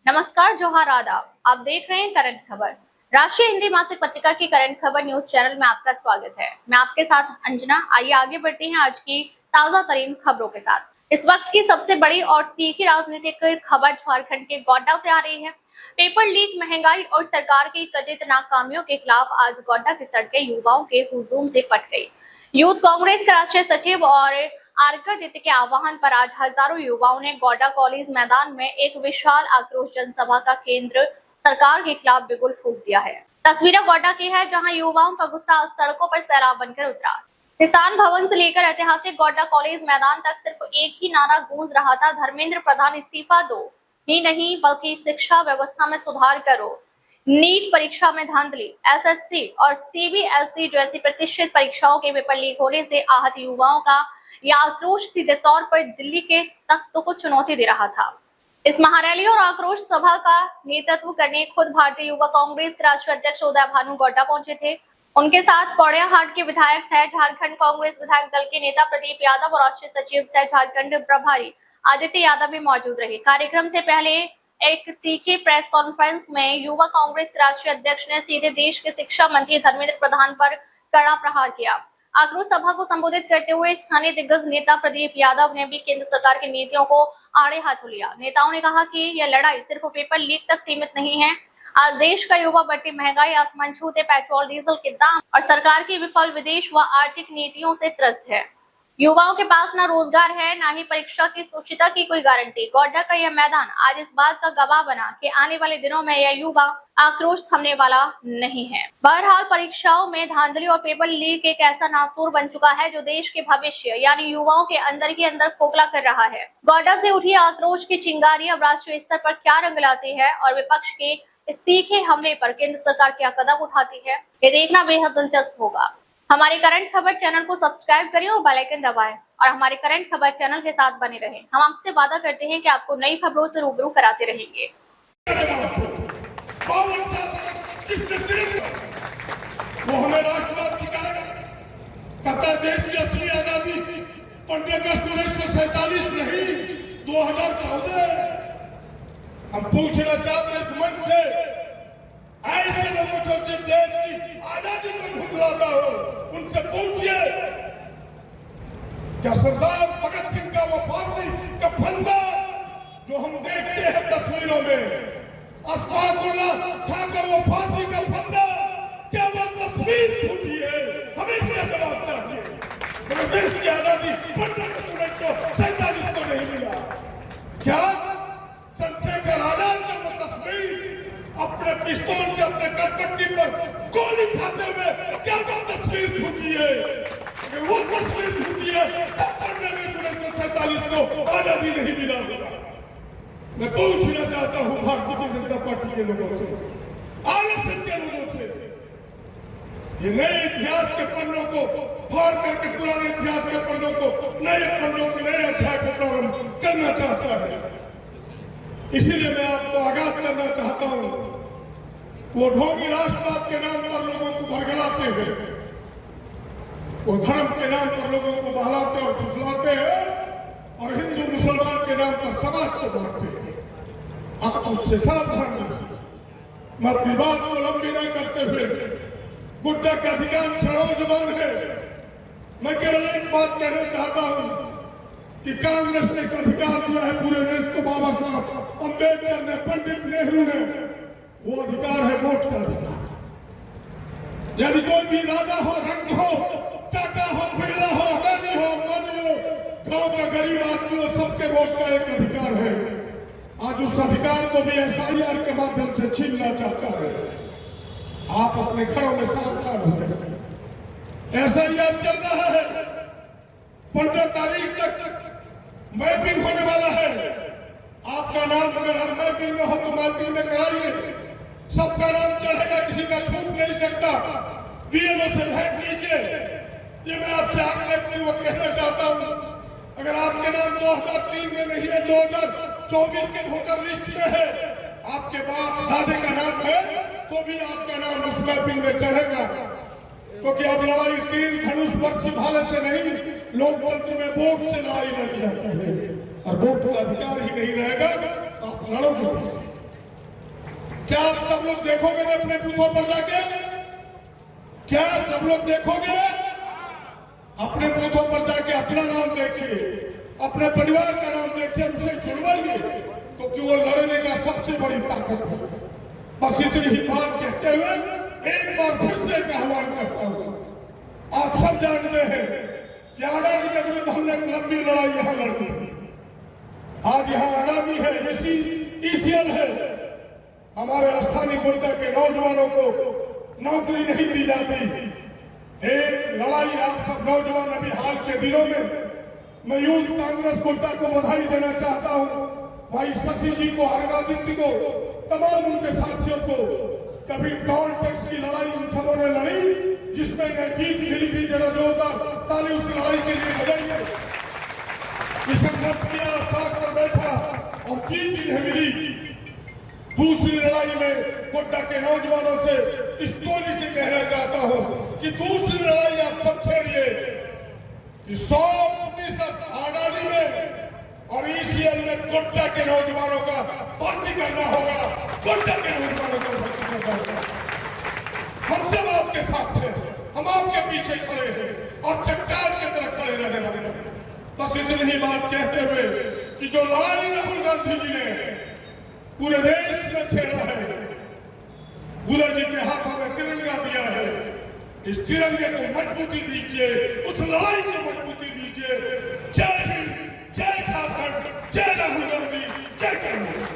नमस्कार, जोहार, आदाब। आप देख रहे हैं करंट खबर। राष्ट्रीय हिंदी मासिक पत्रिका की करंट खबर न्यूज चैनल में आपका स्वागत है। मैं आपके साथ अंजना। आइए आगे बढ़ते हैं आज की ताजा तरीन खबरों के साथ। इस वक्त की सबसे बड़ी और तीखी राजनीतिक खबर झारखंड के गोड्डा से आ रही है। पेपर लीक, महंगाई और सरकार की कथित नाकामियों के खिलाफ आज गोड्डा की सड़कें युवाओं के हुजूम से फट गई। यूथ कांग्रेस के राष्ट्रीय सचिव और आर्कादित्य के आह्वान पर आज हजारों युवाओं ने गोड्डा कॉलेज मैदान में एक विशाल आक्रोश जनसभा का केंद्र सरकार के खिलाफ बिगुल फूंक दिया है। तस्वीरें गोड्डा की है, जहां युवाओं का गुस्सा सड़कों पर सैलाब बनकर उतरा। किसान भवन से लेकर ऐतिहासिक गोड्डा कॉलेज मैदान तक सिर्फ एक ही नारा गूंज रहा था, धर्मेंद्र प्रधान इस्तीफा दो ही नहीं बल्कि शिक्षा व्यवस्था में सुधार करो। नीट परीक्षा में धांधली, एसएससी और सीबीएसई जैसी प्रतिष्ठित परीक्षाओं के पेपर लीक होने से आहत युवाओं का यह आक्रोश सीधे तौर पर दिल्ली के तख्तों को चुनौती दे रहा था। इस महारैली और आक्रोश सभा का नेतृत्व करने खुद भारतीय युवा कांग्रेस के राष्ट्रीय अध्यक्ष उदय भानु गोड्डा पहुंचे थे। उनके साथ पौड़ियाहाट के विधायक सह झारखंड कांग्रेस विधायक दल के नेता प्रदीप यादव और राष्ट्रीय सचिव सह झारखंड प्रभारी आदित्य यादव भी मौजूद रहे। कार्यक्रम से पहले एक तीखी प्रेस कॉन्फ्रेंस में युवा कांग्रेस के राष्ट्रीय अध्यक्ष ने सीधे देश के शिक्षा मंत्री धर्मेंद्र प्रधान पर कड़ा प्रहार किया। आक्रोश सभा को संबोधित करते हुए स्थानीय दिग्गज नेता प्रदीप यादव ने भी केंद्र सरकार की नीतियों को आड़े हाथों लिया। नेताओं ने कहा कि यह लड़ाई सिर्फ पेपर लीक तक सीमित नहीं है। आज देश का युवा बढ़ती महंगाई, आसमान छूते पेट्रोल डीजल के दाम और सरकार की विफल विदेश व आर्थिक नीतियों से त्रस्त है। युवाओं के पास ना रोजगार है, ना ही परीक्षा की सुरक्षितता की कोई गारंटी। गोड्डा का यह मैदान आज इस बात का गवाह बना कि आने वाले दिनों में यह युवा आक्रोश थमने वाला नहीं है। बहरहाल, परीक्षाओं में धांधली और पेपर लीक एक ऐसा नासूर बन चुका है जो देश के भविष्य यानी युवाओं के अंदर ही अंदर खोखला कर रहा है। गोड्डा से उठी आक्रोश की चिंगारी अब राष्ट्रीय स्तर पर क्या रंग लाती है और विपक्ष के इस तीखे हमले पर केंद्र सरकार क्या कदम उठाती है, ये देखना बेहद दिलचस्प होगा। हमारे करंट खबर चैनल को सब्सक्राइब करें और बेल आइकन दबाएं और हमारे करंट खबर चैनल के साथ बने रहें। हम आपसे वादा करते हैं कि आपको नई खबरों से रूबरू कराते रहेंगे। वो हमें राष्ट्रवाद सिखाएगा। कहता है देश की असली आजादी 15 अगस्त 1947 नहीं 2014। हम पूछना चाहते इस मंच से, ऐसे लोगों से जो देश की आजादी को झुठलाता हो उनसे पूछिए, क्या सरदार भगत सिंह का वो फांसी का फंदा जो हम देखते हैं तस्वीरों में, अशफाकुल्लाह खां का वो फांसी का फंदा, क्या वो तस्वीर झूठी है? हमें इसका जवाब चाहिए। देश की आजादी 15 अगस्त 1947 को नहीं मिला। क्या चंद्रशेखर आजाद का वो तस्वीर अपने पिस्तौल से अपने करपट्टी पर गोली खाते हुए, क्या वो तस्वीर झूठी है? अगर वो तस्वीर झूठी है तब 15 अगस्त 1947 को आजादी नहीं मिला होगा। मैं पूछना चाहता हूं भारतीय जनता पार्टी के लोगों से, आरएसएस के लोगों से, ये नए इतिहास के पन्नों को फाड़ करके पुराने इतिहास के पन्नों को, नए पन्नों के नए अध्याय को प्रारंभ करना चाहता है। इसीलिए मैं आपको आगाज करना चाहता हूं, वो ढोंगी राष्ट्रवाद के नाम पर लोगों को भड़कलाते हैं, वो धर्म के नाम पर लोगों को बहलाते और फुसलाते हैं और हिंदू मुसलमान के नाम पर समाज को बांटते हैं। आप उससे सावधान रहिए। मैं अपनी बात को लंबी नहीं करते हुए, गोड्डा का अधिकांश नौजवान है, मैं केवल एक बात कहना चाहता हूं कि कांग्रेस ने एक अधिकार दिया है पूरे देश को, बाबा साहब अम्बेडकर ने, पंडित नेहरू ने, वो अधिकार है वोट का अधिकार। यदि कोई भी राजा हो, रंग हो, टाटा हो, बिरला हो, अदानी हो, अंबानी हो, गांव का गरीब आदमी हो, सबके वोट का एक अधिकार है। आज उस अधिकार को भी एसआईआर के माध्यम से छीनना चाहता है। आप अपने घरों में सावधान होते हैं। एसआईआर चल रहा है, 15 तारीख तक मैपिंग होने वाला है। आपका नाम अगर हर मैपिंग में हो तो मैपिंग में कराइए, सबका नाम चढ़ेगा, किसी का छूट नहीं सकता। बीएलओ से भेंट कीजिए। ये मैं आपसे आग्रहपूर्वक कहना चाहता हूं, अगर आपके नाम 2003 में नहीं है, 2024 के वोटर लिस्ट में है, आपके बाप दादे का नाम है, तो भी आपका नाम उस मैपिंग में चढ़ेगा। क्योंकि अब लड़ाई तीर धनुष पक्षी भाले से नहीं, लोकतंत्र में वोट से लड़ाई लड़ी जाती है और वोट का अधिकार ही नहीं रहेगा तो आप लड़ोगे। क्या आप सब लोग देखोगे ना अपने बूथों पर जाके? क्या सब लोग देखोगे? अपने बूथों पर जाके अपना नाम देखिए, अपने परिवार का नाम देखिए, उसे चुनवाइए, क्योंकि वो लड़ने का सबसे बड़ी ताकत है। बस इतनी ही बात कहते हुए एक बार फिर से एक आह्वान करता हूं। आप सब जानते हैं कि अडानी के विरुद्ध हमने एक लंबी लड़ाई यहां लड़ी। आज यहाँ अडानी है, ईसीएल है, हमारे स्थानीय गोड्डा के नौजवानों को नौकरी नहीं दी जाती। एक लड़ाई आप सब नौजवान अभी हाल के दिनों में, मैं यूथ कांग्रेस गोड्डा को बधाई देना चाहता हूं, भाई शशि जी को, हरगादित्य को, तमाम उनके साथियों को। कभी टोल टैक्स की लड़ाई उन सबों ने लड़ी, जिसमें इन्हें जीत मिली थी। जरा जोरदार ताली उस लड़ाई के लिए बजाइए। संघर्ष किया, सड़क पर बैठा और जीत इन्हें मिली। दूसरी लड़ाई में गोड्डा के नौजवानों से इस टोली से कहना चाहता हूं कि दूसरी लड़ाई आप सब छेड़िए कि 100% अडानी में और ईसीएल में गोड्डा के नौजवानों का भर्ती करना होगा। गोड्डा के नौजवानों को भर्ती करना होगा। हम सब आपके साथ हैं, हम आपके पीछे खड़े हैं और चट्टान की तरह खड़े रहने वाले हैं। बस इतनी ही बात कहते हुए कि जो लड़ाई राहुल गांधी जी ने पूरे देश में छेड़ा है, बुद्ध जी के हाथों में तिरंगा दिया है, इस तिरंगे को मजबूती दीजिए, उस लड़ाई को मजबूती दीजिए। जय हिंद, जय झारखंड, जय राहुल गांधी, जय कांग्रेस।